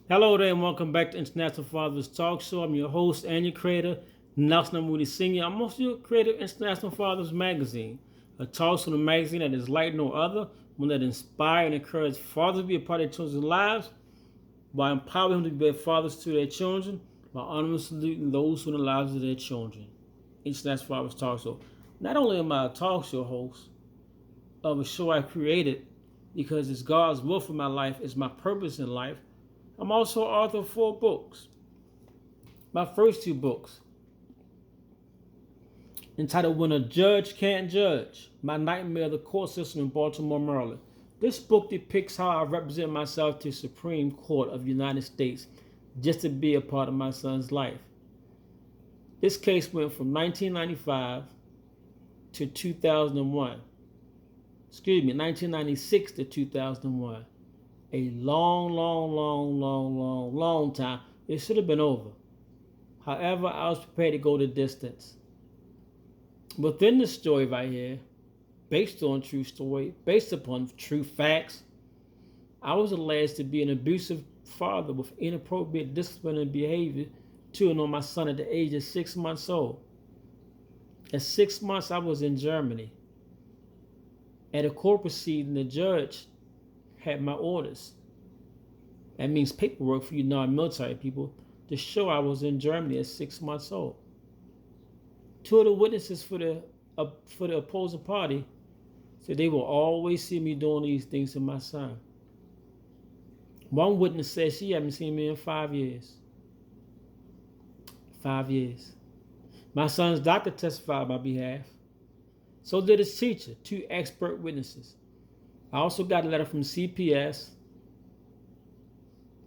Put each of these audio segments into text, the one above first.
Hello there and welcome back to International Fathers Talkshow. I'm your host and your creator, Nelson Moody Sr. I'm also your creator of International Fathers Magazine, a talkshow magazine that is like no other, one that inspires and encourages fathers to be a part of their children's lives by empowering them to be fathers to their children, by honoring and saluting those who are in the lives of their children. International Fathers Talkshow. Not only am I a talk show host of a show I created because it's God's will for my life, it's my purpose in life, I'm also author of 4 books. My first 2 books, entitled When a Judge Can't Judge, My Nightmare of the Court System in Baltimore, Maryland. This book depicts how I represent myself to the Supreme Court of the United States just to be a part of my son's life. This case went from 1995 to 2001. 1996 to 2001. A long time. It should have been over. However, I was prepared to go the distance. Within the story right here, based on true story, based upon true facts, I was alleged to be an abusive father with inappropriate discipline and behavior to and on my son at the age of 6 months old. At 6 months, I was in Germany. At a court proceeding, the judge had my orders. That means paperwork for you non-military people to show I was in Germany at 6 months old. 2 of the witnesses for the opposing party said they will always see me doing these things to my son. One witness said she hadn't seen me in 5 years. 5 years. My son's doctor testified on my behalf. So did his teacher, 2 expert witnesses. I also got a letter from CPS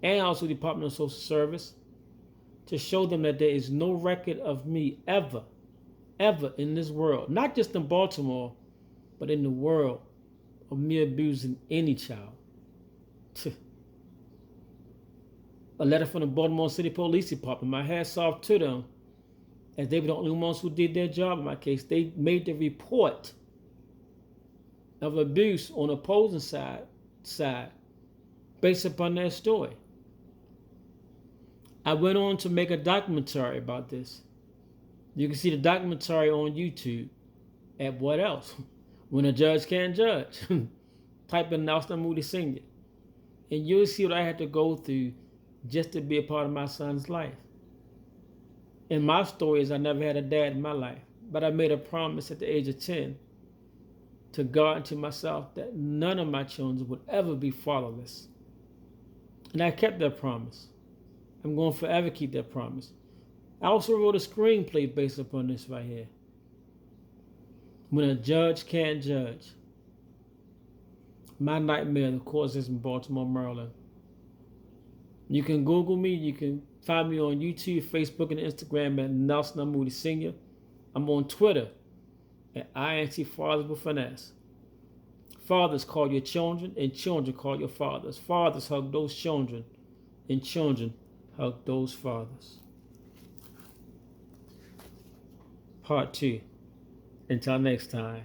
and also the Department of Social Service to show them that there is no record of me ever in this world, not just in Baltimore, but in the world, of me abusing any child. A letter from the Baltimore City Police Department. My hats off to them, as they were the only ones who did their job in my case. They made the report of abuse on the opposing side based upon their story. I went on to make a documentary about this. You can see the documentary on YouTube at what else? When a Judge Can't Judge. Type in Nelson Moody Sr. And you'll see what I had to go through just to be a part of my son's life. And my story is I never had a dad in my life, but I made a promise at the age of 10 to God and to myself that none of my children would ever be fatherless. And I kept that promise. I'm going to forever keep that promise. I also wrote a screenplay based upon this right here. When a Judge Can't Judge. My Nightmare, of course, is in Baltimore, Maryland. You can Google me. You can find me on YouTube, Facebook, and Instagram at Nelson Moody Sr. I'm on Twitter at INT with an S. Fathers, call your children, and children call your fathers. Fathers, hug those children, and children hug those fathers. Part 2. Until next time.